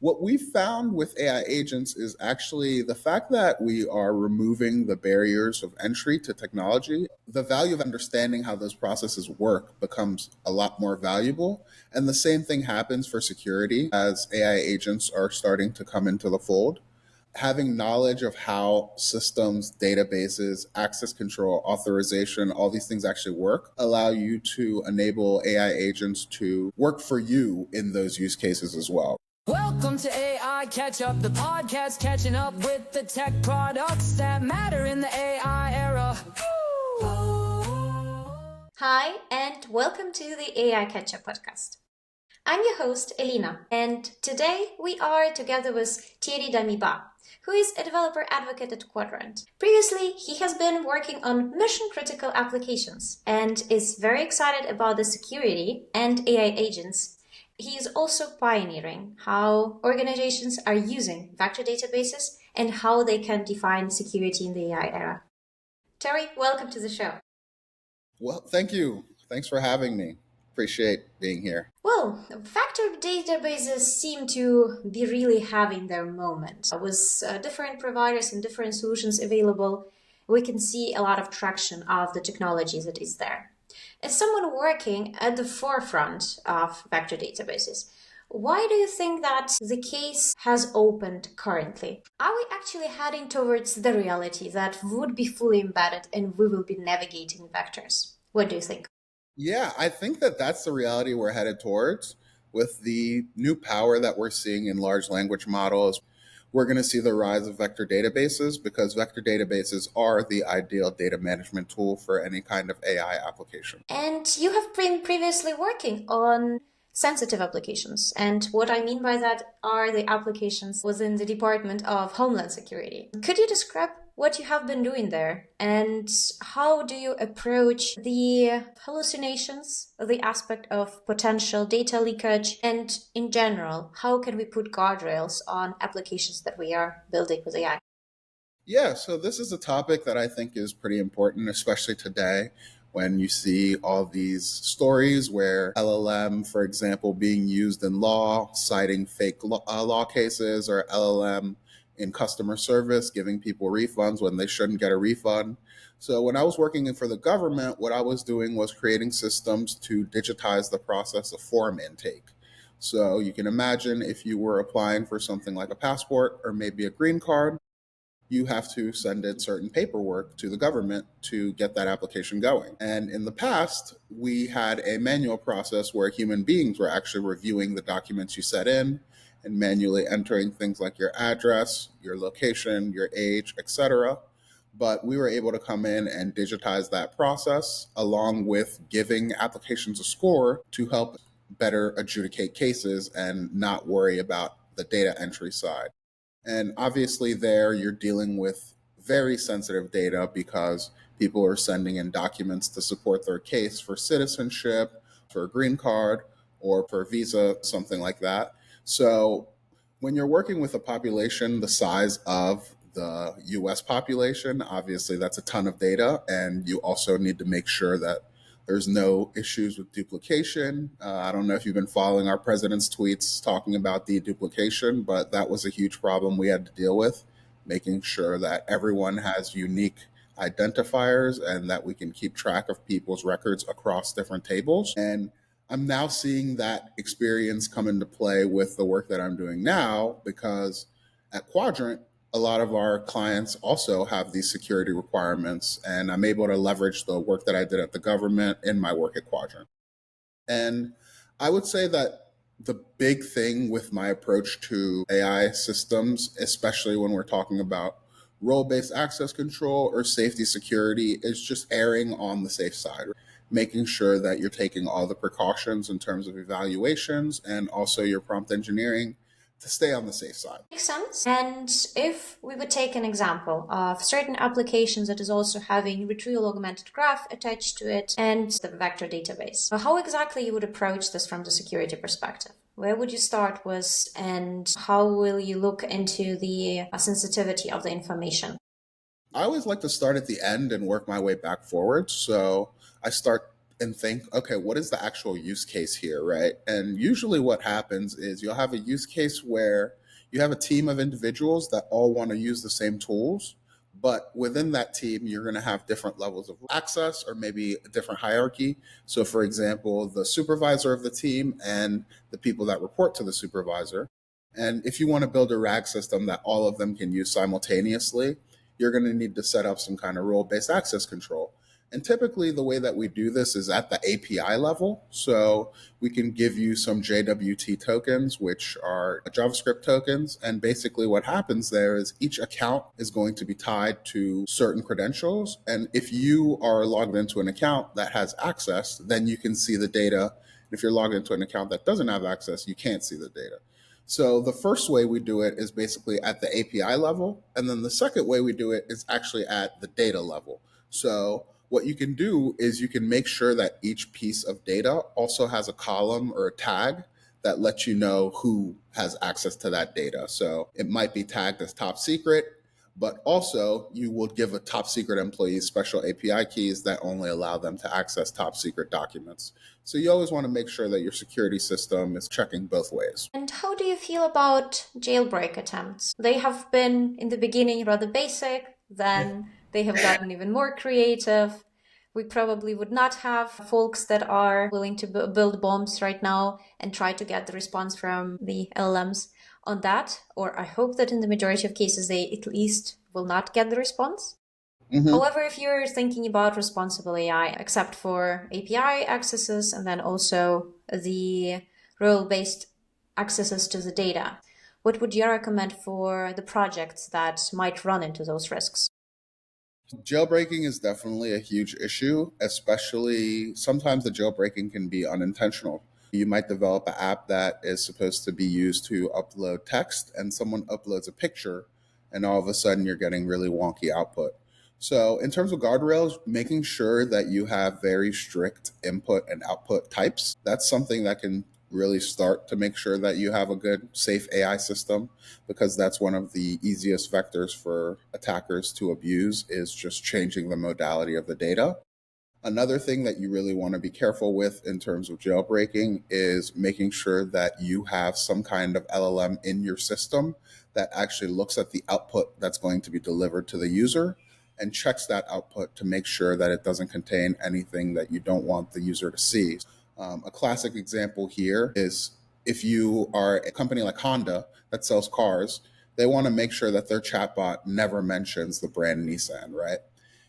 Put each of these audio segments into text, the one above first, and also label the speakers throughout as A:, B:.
A: What we found with AI agents is actually the fact that we are removing the barriers of entry to technology. The value of understanding how those processes work becomes a lot more valuable. And the same thing happens for security as AI agents are starting to come into the fold. Having knowledge of how systems, databases, access control, authorization, all these things actually work allow you to enable AI agents to work for you in those use cases as well.
B: Welcome to AI Catch Up, the podcast catching up with the tech products that matter in the AI era.
C: Hi, and welcome to the AI Catch Up podcast. I'm your host, Elina, and today we are together with Thierry Damiba, who is a developer advocate at Qdrant. Previously, he has been working on mission-critical applications and is very excited about the security and AI agents. He is also pioneering how organizations are using vector databases and how they can define security in the AI era. Terry, welcome to the show.
A: Well, thank you. Thanks for having me. Appreciate being here.
C: Well, vector databases seem to be really having their moment. With different providers and different solutions available, we can see a lot of traction of the technology that is there. As someone working at the forefront of vector databases, why do you think that the case has opened currently? Are we actually heading towards the reality that would be fully embedded and we will be navigating vectors? What do you think?
A: Yeah, I think that that's the reality we're headed towards with the new power that we're seeing in large language models. We're going to see the rise of vector databases because vector databases are the ideal data management tool for any kind of AI application.
C: And you have been previously working on sensitive applications. And what I mean by that are the applications within the Department of Homeland Security. Could you describe what you have been doing there and how do you approach the hallucinations, the aspect of potential data leakage, and in general, how can we put guardrails on applications that we are building with AI?
A: Yeah, so this is a topic that I think is pretty important, especially today when you see all these stories where LLM, for example, being used in law, citing fake law cases, or LLM in customer service, giving people refunds when they shouldn't get a refund. So when I was working for the government, what I was doing was creating systems to digitize the process of form intake. So you can imagine if you were applying for something like a passport or maybe a green card, you have to send in certain paperwork to the government to get that application going. And in the past, we had a manual process where human beings were actually reviewing the documents you set in and manually entering things like your address, your location, your age, etc. But we were able to come in and digitize that process along with giving applications a score to help better adjudicate cases and not worry about the data entry side. And obviously there you're dealing with very sensitive data because people are sending in documents to support their case for citizenship, for a green card, or for a visa, something like that. So when you're working with a population the size of the US population, obviously that's a ton of data. And you also need to make sure that there's no issues with duplication. I don't know if you've been following our president's tweets talking about deduplication, but that was a huge problem we had to deal with, making sure that everyone has unique identifiers and that we can keep track of people's records across different tables. And I'm now seeing that experience come into play with the work that I'm doing now because at Qdrant, a lot of our clients also have these security requirements, and I'm able to leverage the work that I did at the government in my work at Qdrant. And I would say that the big thing with my approach to AI systems, especially when we're talking about role-based access control or safety security, is just erring on the safe side, making sure that you're taking all the precautions in terms of evaluations and also your prompt engineering to stay on the safe side.
C: Makes sense. And if we would take an example of certain applications that is also having retrieval augmented graph attached to it and the vector database, how exactly you would approach this from the security perspective? Where would you start with and how will you look into the sensitivity of the information?
A: I always like to start at the end and work my way back forward. So I start and think, okay, what is the actual use case here, right? And usually what happens is you'll have a use case where you have a team of individuals that all want to use the same tools, but within that team, you're going to have different levels of access or maybe a different hierarchy. So, for example, the supervisor of the team and the people that report to the supervisor. And if you want to build a RAG system that all of them can use simultaneously, you're going to need to set up some kind of role-based access control. And typically, the way that we do this is at the API level. So we can give you some JWT tokens, which are JavaScript tokens. And basically, what happens there is each account is going to be tied to certain credentials. And if you are logged into an account that has access, then you can see the data. If you're logged into an account that doesn't have access, you can't see the data. So the first way we do it is basically at the API level. And then the second way we do it is actually at the data level. So what you can do is you can make sure that each piece of data also has a column or a tag that lets you know who has access to that data. So it might be tagged as top secret, but also you will give a top secret employee special API keys that only allow them to access top secret documents. So you always want to make sure that your security system is checking both ways.
C: And how do you feel about jailbreak attempts? They have been in the beginning rather basic, then they have gotten even more creative. We probably would not have folks that are willing to build bombs right now and try to get the response from the LLMs on that, or I hope that in the majority of cases they at least will not get the response. However, if you're thinking about responsible AI, except for API accesses and then also the role-based accesses to the data, what would you recommend for the projects that might run into those risks?
A: Jailbreaking is definitely a huge issue, especially sometimes the jailbreaking can be unintentional. You might develop an app that is supposed to be used to upload text, and someone uploads a picture, and all of a sudden you're getting really wonky output. So, in terms of guardrails, making sure that you have very strict input and output types, that's something that can really start to make sure that you have a good, safe AI system, because that's one of the easiest vectors for attackers to abuse is just changing the modality of the data. Another thing that you really want to be careful with in terms of jailbreaking is making sure that you have some kind of LLM in your system that actually looks at the output that's going to be delivered to the user and checks that output to make sure that it doesn't contain anything that you don't want the user to see. A classic example here is if you are a company like Honda that sells cars, they want to make sure that their chatbot never mentions the brand Nissan, right?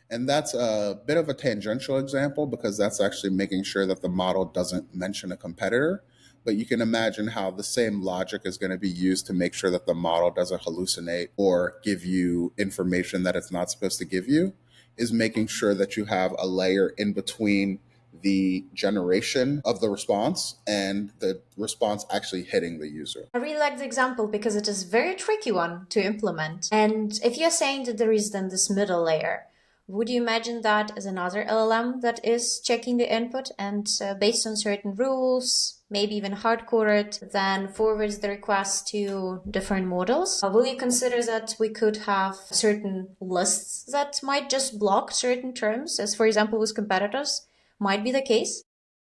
A: And that's a bit of a tangential example because that's actually making sure that the model doesn't mention a competitor. But you can imagine how the same logic is going to be used to make sure that the model doesn't hallucinate or give you information that it's not supposed to give you, is making sure that you have a layer in between the generation of the response and the response actually hitting the user.
C: I really like the example because it is a very tricky one to implement. And if you're saying that there is then this middle layer, would you imagine that as another LLM that is checking the input and based on certain rules, maybe even hard-coded, then forwards the request to different models? Will you consider that we could have certain lists that might just block certain terms, as for example with competitors might be the case?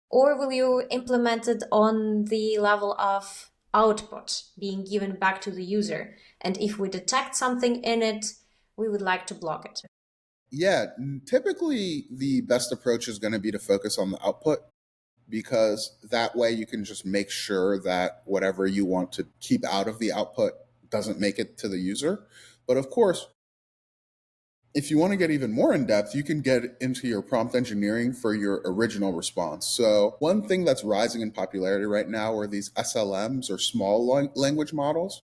C: Or will you implement it on the level of output being given back to the user? And if we detect something in it, we would like to block it.
A: Yeah, typically the best approach is going to be to focus on the output because that way you can just make sure that whatever you want to keep out of the output doesn't make it to the user. But of course, if you want to get even more in depth, you can get into your prompt engineering for your original response. So one thing that's rising in popularity right now are these SLMs or small language models.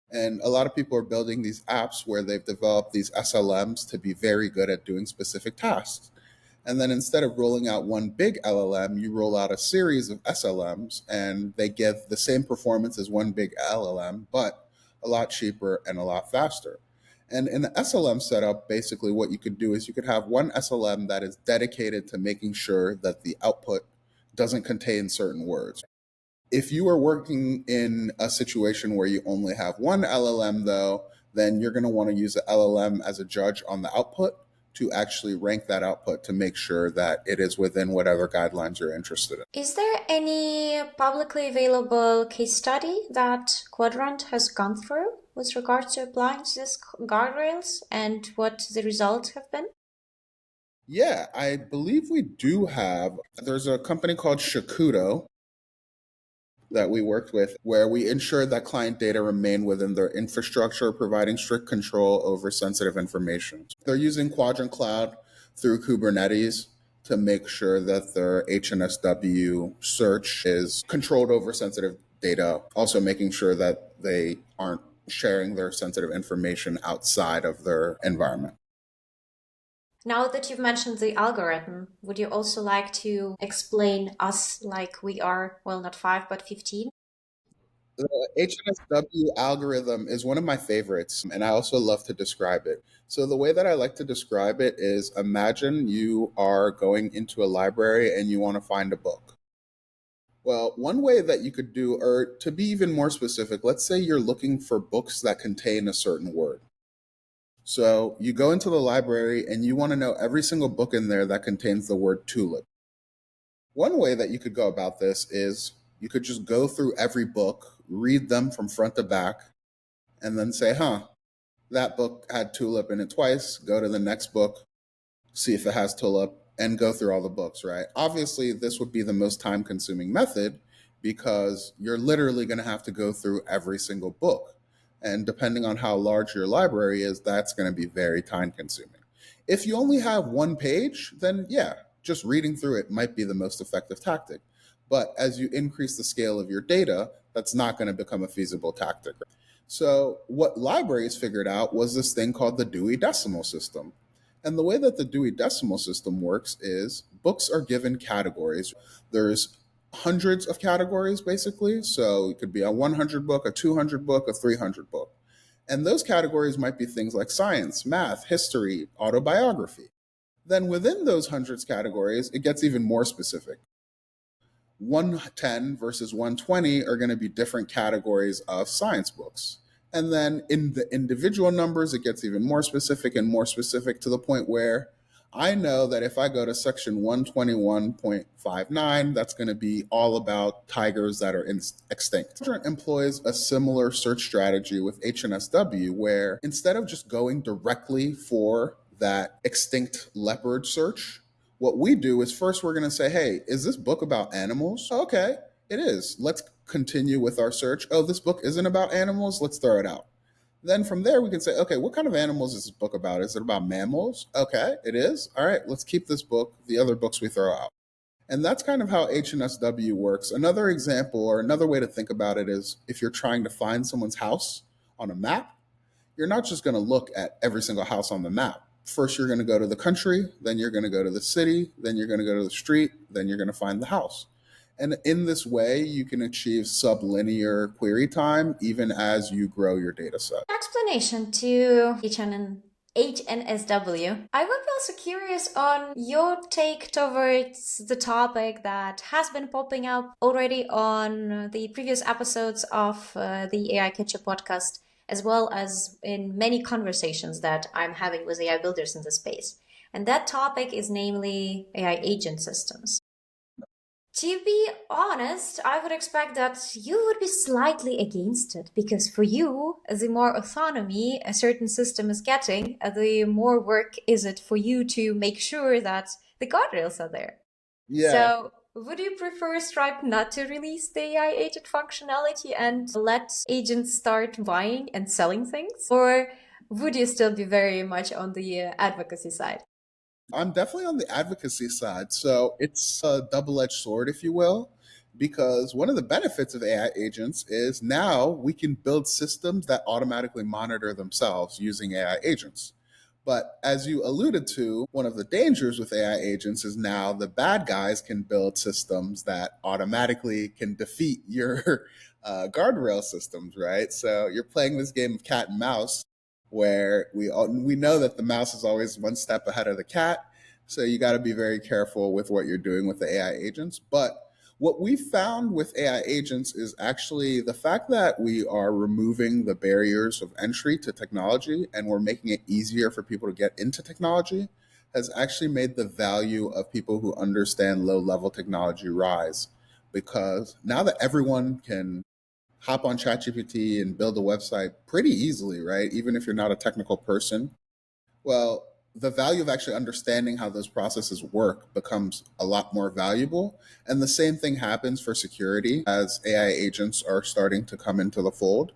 A: And a lot of people are building these apps where they've developed these SLMs to be very good at doing specific tasks. And then instead of rolling out one big LLM, you roll out a series of SLMs and they give the same performance as one big LLM, but a lot cheaper and a lot faster. And in the SLM setup, basically what you could do is you could have one SLM that is dedicated to making sure that the output doesn't contain certain words. If you are working in a situation where you only have one LLM, though, then you're going to want to use the LLM as a judge on the output to actually rank that output to make sure that it is within whatever guidelines you're interested in.
C: Is there any publicly available case study that Qdrant has gone through with regards to applying these guardrails and what the results have been?
A: Yeah, I believe we do have. There's a company called Shakudo that we worked with where we ensured that client data remain within their infrastructure, providing strict control over sensitive information. They're using Quadrant Cloud through Kubernetes to make sure that their HNSW search is controlled over sensitive data, also making sure that they aren't sharing their sensitive information outside of their environment.
C: Now that you've mentioned the algorithm, would you also like to explain us like we are, well, not 5, but 15?
A: The HNSW algorithm is one of my favorites, and I also love to describe it. So, the way that I like to describe it is imagine you are going into a library and you want to find a book. Well, one way that you could do, or to be even more specific, let's say you're looking for books that contain a certain word. So, you go into the library and you want to know every single book in there that contains the word tulip. One way that you could go about this is you could just go through every book, read them from front to back, and then say, that book had tulip in it twice. Go to the next book, see if it has tulip, and go through all the books, right? Obviously, this would be the most time consuming method because you're literally going to have to go through every single book. And depending on how large your library is, that's going to be very time consuming. If you only have one page, then yeah, just reading through it might be the most effective tactic. But as you increase the scale of your data, that's not going to become a feasible tactic. So, what libraries figured out was this thing called the Dewey Decimal System. And the way that the Dewey Decimal System works is books are given categories. There's hundreds of categories, basically. So, it could be a 100 book, a 200 book, a 300 book. And those categories might be things like science, math, history, autobiography. Then within those hundreds categories, it gets even more specific. 110 versus 120 are going to be different categories of science books. And then in the individual numbers, it gets even more specific and more specific to the point where I know that if I go to section 121.59, that's going to be all about tigers that are extinct. Qdrant employs a similar search strategy with HNSW where instead of just going directly for that extinct leopard search, what we do is first we're going to say, hey, is this book about animals? Okay, it is. Let's continue with our search. Oh, this book isn't about animals. Let's throw it out. Then from there, we can say, okay, what kind of animals is this book about? Is it about mammals? Okay, it is. All right, let's keep this book. The other books we throw out. And that's kind of how HNSW works. Another example or another way to think about it is if you're trying to find someone's house on a map, you're not just going to look at every single house on the map. First, you're going to go to the country, then you're going to go to the city, then you're going to go to the street, then you're going to find the house. And in this way, you can achieve sublinear query time even as you grow your data set.
C: Explanation to HNSW. I would be also curious on your take towards the topic that has been popping up already on the previous episodes of the AI Catcher podcast, as well as in many conversations that I'm having with AI builders in the space. And that topic is namely AI agent systems. To be honest, I would expect that you would be slightly against it, because for you, the more autonomy a certain system is getting, the more work is it for you to make sure that the guardrails are there.
A: Yeah.
C: So would you prefer Stripe not to release the AI agent functionality and let agents start buying and selling things? Or would you still be very much on the advocacy side?
A: I'm definitely on the advocacy side. So it's a double-edged sword, if you will, because one of the benefits of AI agents is now we can build systems that automatically monitor themselves using AI agents. But as you alluded to, one of the dangers with AI agents is now the bad guys can build systems that automatically can defeat your guardrail systems, right? So you're playing this game of cat and mouse where we know that the mouse is always one step ahead of the cat. So you got to be very careful with what you're doing with the AI agents. But what we found with AI agents is actually the fact that we are removing the barriers of entry to technology and we're making it easier for people to get into technology. has actually made the value of people who understand low level technology rise, because now that everyone can hop on ChatGPT and build a website pretty easily, right? Even if you're not a technical person, well, the value of actually understanding how those processes work becomes a lot more valuable. And the same thing happens for security as AI agents are starting to come into the fold.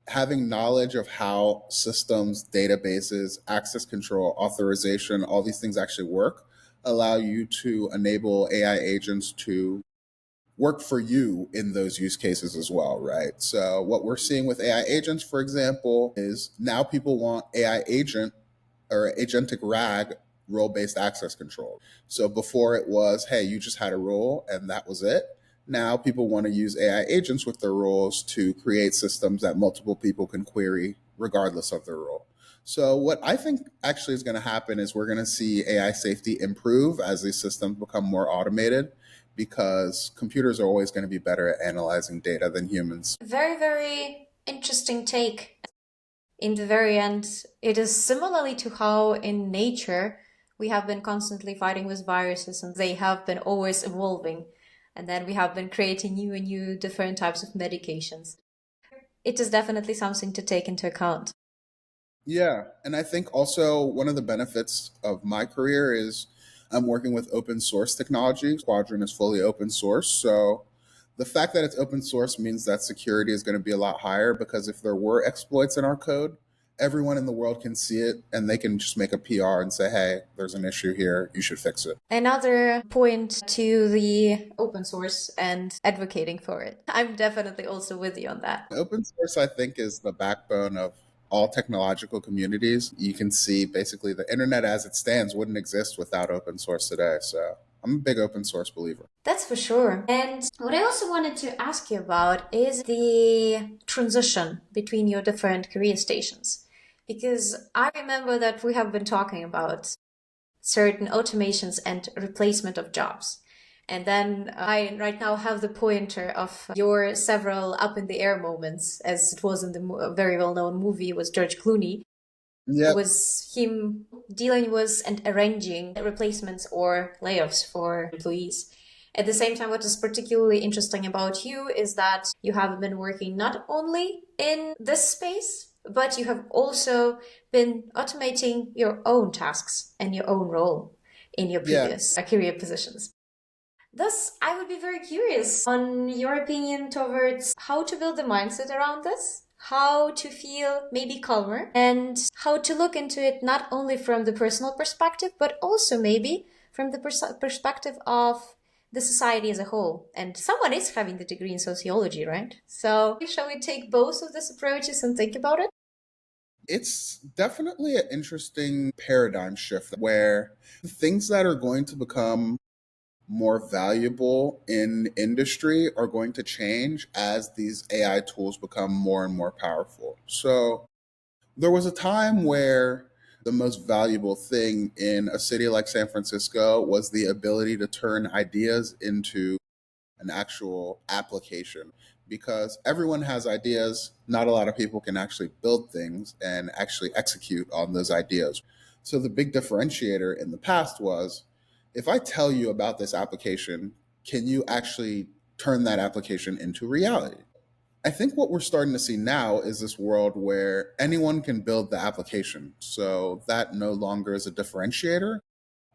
A: Having knowledge of how systems, databases, access control, authorization, all these things actually work allow you to enable AI agents to work for you in those use cases as well, right? So what we're seeing with AI agents, for example, is now people want AI agent or agentic RAG role-based access control. So before it was, hey, you just had a role and that was it. Now people want to use AI agents with their roles to create systems that multiple people can query regardless of their role. So what I think actually is going to happen is we're going to see AI safety improve as these systems become more automated, because computers are always going to be better at analyzing data than humans.
C: Very, very interesting take. In the very end, it is similarly to how in nature we have been constantly fighting with viruses and they have been always evolving. And then we have been creating new and new different types of medications. It is definitely something to take into account.
A: Yeah. And I think also one of the benefits of my career is I'm working with open source technology. Qdrant is fully open source. So the fact that it's open source means that security is going to be a lot higher, because if there were exploits in our code, everyone in the world can see it and they can just make a PR and say, hey, there's an issue here. You should fix it.
C: Another point to the open source and advocating for it. I'm definitely also with you on that.
A: Open source, I think, is the backbone of all technological communities. You can see basically the internet as it stands wouldn't exist without open source today. So I'm a big open source believer.
C: That's for sure. And what I also wanted to ask you about is the transition between your different career stations. Because I remember that we have been talking about certain automations and replacement of jobs. And then I right now have the pointer of your several up in the air moments, as it was in the very well-known movie with George Clooney.
A: Yeah.
C: It was him dealing with and arranging replacements or layoffs for employees. At the same time, what is particularly interesting about you is that you have been working not only in this space, but you have also been automating your own tasks and your own role in your previous career positions. Thus, I would be very curious on your opinion towards how to build the mindset around this, how to feel maybe calmer, and how to look into it not only from the personal perspective, but also maybe from the perspective of the society as a whole. And someone is having the degree in sociology, right? So shall we take both of these approaches and think about it?
A: It's definitely an interesting paradigm shift where things that are going to become more valuable in industry are going to change as these AI tools become more and more powerful. So there was a time where the most valuable thing in a city like San Francisco was the ability to turn ideas into an actual application, because everyone has ideas. Not a lot of people can actually build things and actually execute on those ideas. So the big differentiator in the past was, if I tell you about this application, can you actually turn that application into reality? I think what we're starting to see now is this world where anyone can build the application. So that no longer is a differentiator.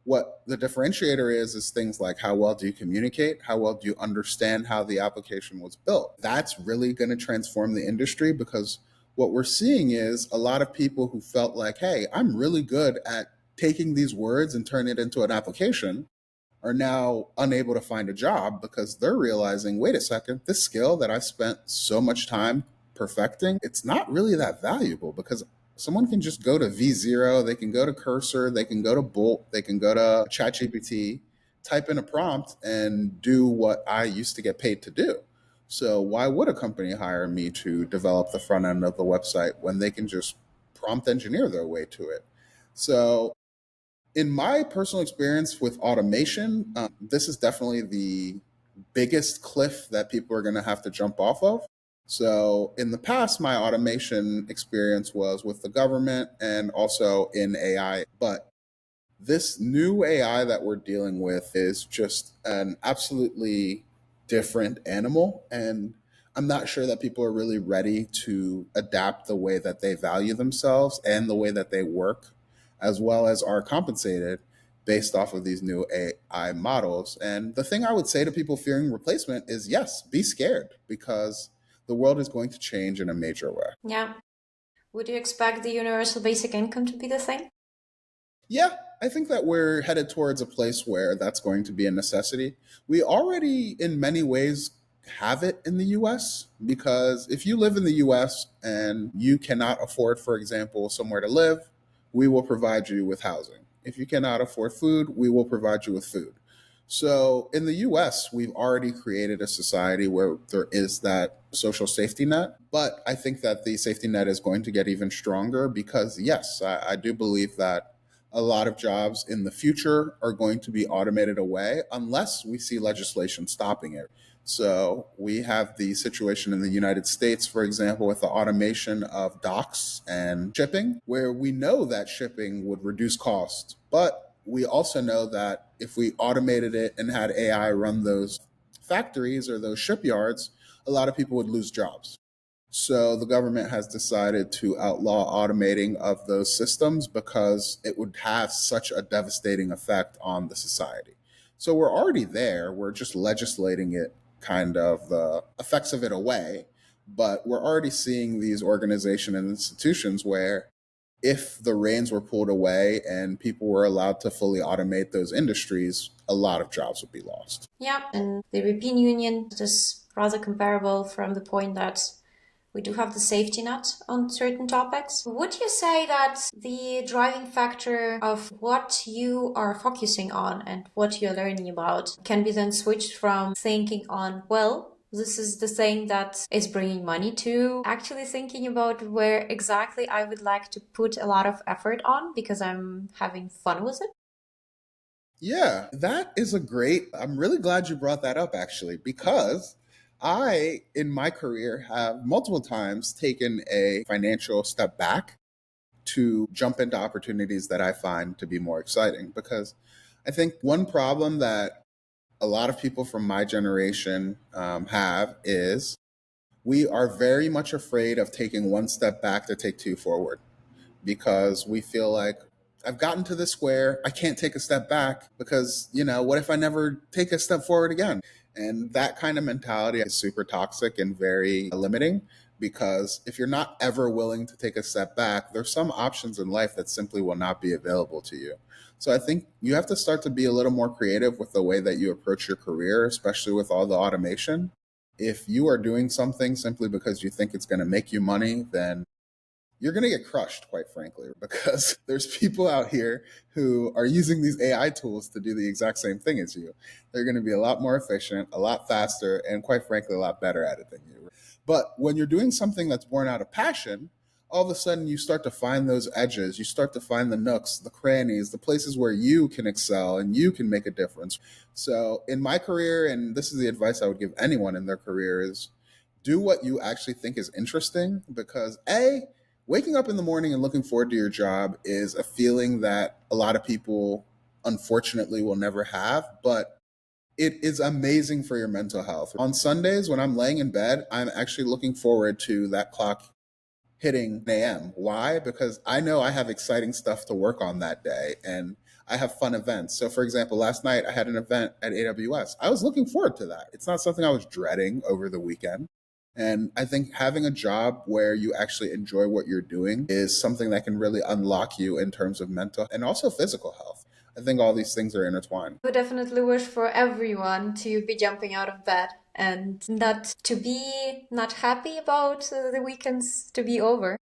A: What the differentiator is things like, how well do you communicate? How well do you understand how the application was built? That's really going to transform the industry, because what we're seeing is a lot of people who felt like, hey, I'm really good at taking these words and turning it into an application, are now unable to find a job because they're realizing, wait a second, this skill that I spent so much time perfecting, it's not really that valuable, because someone can just go to V0, they can go to Cursor, they can go to Bolt, they can go to ChatGPT, type in a prompt and do what I used to get paid to do. So why would a company hire me to develop the front end of the website when they can just prompt engineer their way to it? So in my personal experience with automation, this is definitely the biggest cliff that people are going to have to jump off of. So in the past, my automation experience was with the government and also in AI. But This new AI that we're dealing with is just an absolutely different animal. And I'm not sure that people are really ready to adapt the way that they value themselves and the way that they work, as well as are compensated based off of these new AI models. And the thing I would say to people fearing replacement is yes, be scared because the world is going to change in a major way.
C: Yeah. Would you expect the universal basic income to be the thing?
A: Yeah, I think that we're headed towards a place where that's going to be a necessity. We already, in many ways, have it in the US because if you live in the US and you cannot afford, for example, somewhere to live, we will provide you with housing. If you cannot afford food, we will provide you with food. So in the US, we've already created a society where there is that social safety net. But I think that the safety net is going to get even stronger because, yes, I do believe that a lot of jobs in the future are going to be automated away unless we see legislation stopping it. So we have the situation in the United States, for example, with the automation of docks and shipping, where we know that shipping would reduce cost. But we also know that if we automated it and had AI run those factories or those shipyards, a lot of people would lose jobs. So the government has decided to outlaw automating of those systems because it would have such a devastating effect on the society. So we're already there. We're just legislating it, kind of the effects of it away. But we're already seeing these organizations and institutions where if the reins were pulled away and people were allowed to fully automate those industries, a lot of jobs would be lost.
C: Yeah, and the European Union is rather comparable from the point that we do have the safety net on certain topics. Would you say that the driving factor of what you are focusing on and what you're learning about can be then switched from thinking on, well, this is the thing that is bringing money, to actually thinking about where exactly I would like to put a lot of effort on because I'm having fun with it?
A: Yeah, that is a great. I'm really glad you brought that up actually, because I, in my career, have multiple times taken a financial step back to jump into opportunities that I find to be more exciting. Because I think one problem that a lot of people from my generation have is we are very much afraid of taking one step back to take two forward because we feel like I've gotten to this square. I can't take a step back because, what if I never take a step forward again? And that kind of mentality is super toxic and very limiting because if you're not ever willing to take a step back, there's some options in life that simply will not be available to you. So I think you have to start to be a little more creative with the way that you approach your career, especially with all the automation. If you are doing something simply because you think it's going to make you money, then you're going to get crushed, quite frankly, because there's people out here who are using these AI tools to do the exact same thing as you. They're going to be a lot more efficient, a lot faster, and quite frankly, a lot better at it than you. But when you're doing something that's born out of passion, all of a sudden you start to find those edges. You start to find the nooks, the crannies, the places where you can excel and you can make a difference. So in my career, and this is the advice I would give anyone in their career, is do what you actually think is interesting because waking up in the morning and looking forward to your job is a feeling that a lot of people unfortunately will never have, but it is amazing for your mental health. On Sundays when I'm laying in bed, I'm actually looking forward to that clock hitting AM. Why? Because I know I have exciting stuff to work on that day and I have fun events. So, for example, last night I had an event at AWS. I was looking forward to that. It's not something I was dreading over the weekend. And I think having a job where you actually enjoy what you're doing is something that can really unlock you in terms of mental and also physical health. I think all these things are intertwined.
C: I would definitely wish for everyone to be jumping out of bed and not to be not happy about the weekends to be over.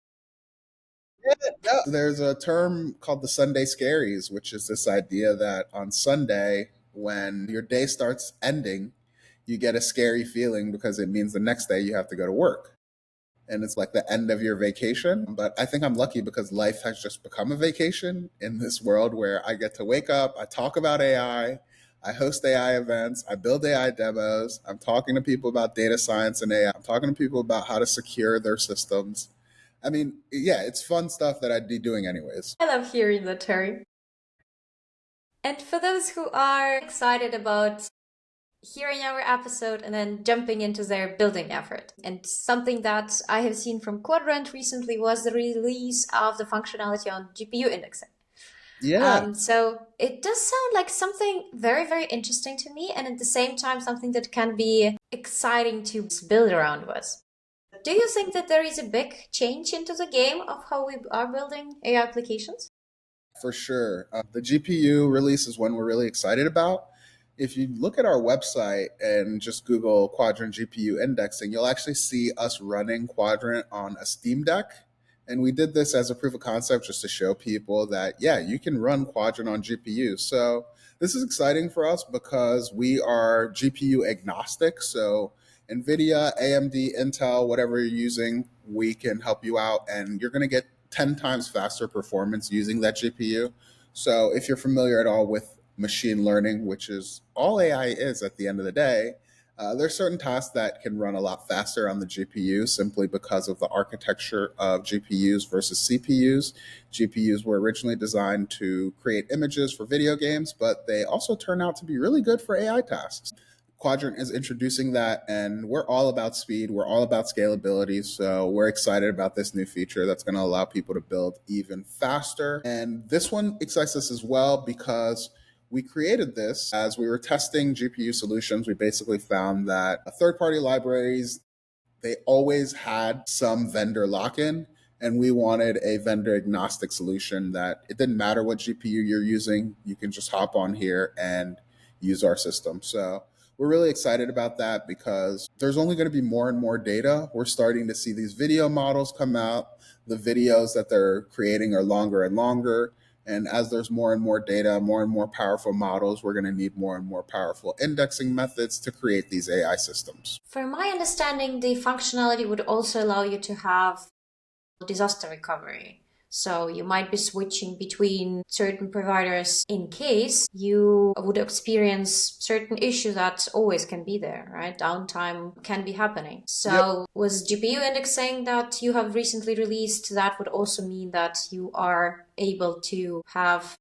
A: Yeah, there's a term called the Sunday scaries, which is this idea that on Sunday, when your day starts ending, you get a scary feeling because it means the next day you have to go to work. And it's like the end of your vacation. But I think I'm lucky because life has just become a vacation in this world where I get to wake up, I talk about I host AI events, I build AI demos, I'm talking to people about data science and AI, I'm talking to people about how to secure their systems. I mean, yeah, it's fun stuff that I'd be doing anyways.
C: I love hearing that, Terry. And for those who are excited about hearing our episode and then jumping into their building effort. And something that I have seen from Qdrant recently was the release of the functionality on GPU indexing.
A: Yeah.
C: So it does sound like something very, very interesting to me, and at the same time, something that can be exciting to build around with. Do you think that there is a big change into the game of how we are building AI applications?
A: For sure. The GPU release is one we're really excited about. If you look at our website and just Google Qdrant GPU indexing, you'll actually see us running Qdrant on a Steam Deck. And we did this as a proof of concept just to show people that, yeah, you can run Qdrant on GPU. So this is exciting for us because we are GPU agnostic. So NVIDIA, AMD, Intel, whatever you're using, we can help you out. And you're going to get 10 times faster performance using that GPU. So if you're familiar at all with machine learning, which is all AI is at the end of the day, there's certain tasks that can run a lot faster on the GPU simply because of the architecture of GPUs versus CPUs. GPUs were originally designed to create images for video games, but they also turn out to be really good for AI tasks. Qdrant is introducing that, and we're all about speed. We're all about scalability. So we're excited about this new feature that's going to allow people to build even faster. And this one excites us as well because we created this as we were testing GPU solutions. We basically found that third-party libraries, they always had some vendor lock-in, and we wanted a vendor agnostic solution that it didn't matter what GPU you're using, you can just hop on here and use our system. So we're really excited about that because there's only going to be more and more data. We're starting to see these video models come out. The videos that they're creating are longer and longer. And as there's more and more data, more and more powerful models, we're going to need more and more powerful indexing methods to create these AI systems.
C: From my understanding, the functionality would also allow you to have disaster recovery. So you might be switching between certain providers in case you would experience certain issues that always can be there, right? Downtime can be happening. So with GPU indexing that you have recently released, that would also mean that you are able to have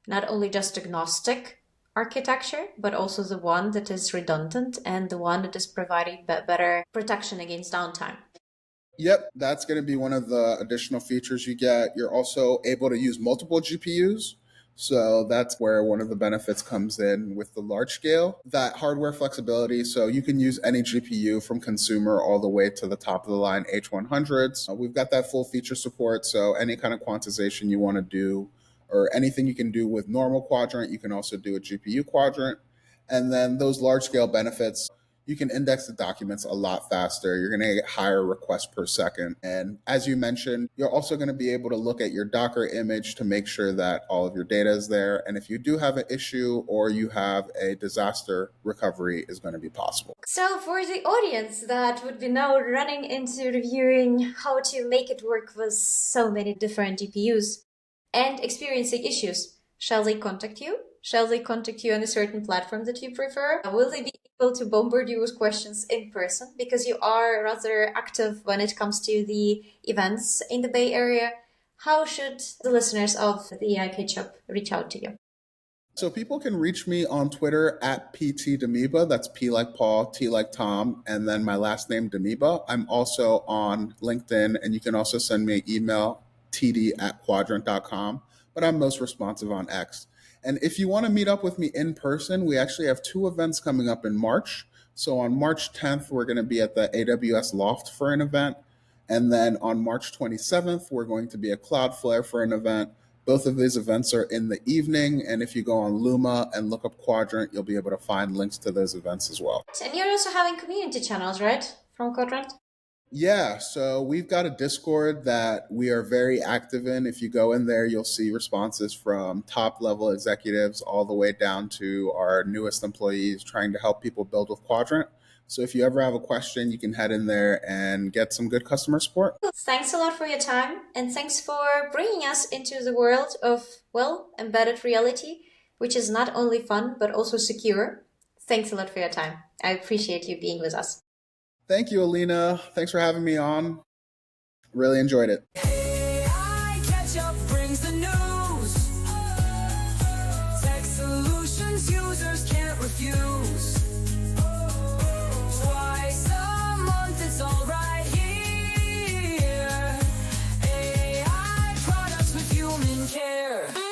C: not only just agnostic architecture, but also the one that is redundant and the one that is providing better protection against downtime.
A: Yep, that's going to be one of the additional features you get. You're also able to use multiple GPUs. So that's where one of the benefits comes in with the large scale, that hardware flexibility. So you can use any GPU from consumer all the way to the top of the line H100s. We've got that full feature support. So any kind of quantization you want to do or anything you can do with normal Qdrant, you can also do a GPU Qdrant. And then those large scale benefits, you can index the documents a lot faster. You're going to get higher requests per second. And as you mentioned, you're also going to be able to look at your Docker image to make sure that all of your data is there. And if you do have an issue or you have a disaster, recovery is going to be possible.
C: So for the audience that would be now running into reviewing how to make it work with so many different GPUs and experiencing issues, shall they contact you? Shall they contact you on a certain platform that you prefer? Will they be able to bombard you with questions in person? Because you are rather active when it comes to the events in the Bay Area. How should the listeners of the AI Catch-Up reach out to you?
A: So people can reach me on Twitter at PT Damiba. That's P like Paul, T like Tom, and then my last name Damiba. I'm also on LinkedIn, and you can also send me an email, td@qdrant.com, but I'm most responsive on X. And if you want to meet up with me in person, we actually have 2 events coming up in March. So on March 10th, we're going to be at the AWS Loft for an event. And then on March 27th, we're going to be at Cloudflare for an event. Both of these events are in the evening. And if you go on Luma and look up Qdrant, you'll be able to find links to those events as well.
C: And you're also having community channels, right? From Qdrant?
A: Yeah, so we've got a Discord that we are very active in. If you go in there, you'll see responses from top level executives all the way down to our newest employees trying to help people build with Qdrant. So if you ever have a question, you can head in there and get some good customer support.
C: Thanks a lot for your time, and thanks for bringing us into the world of, well, embedded reality, which is not only fun, but also secure. Thanks a lot for your time. I appreciate you being with us.
A: Thank you, Alina. Thanks for having me on. Really enjoyed it.
B: AI Catch-Up brings the news. Text solutions users can't refuse. Twice a month, it's all right here. AI products with human care.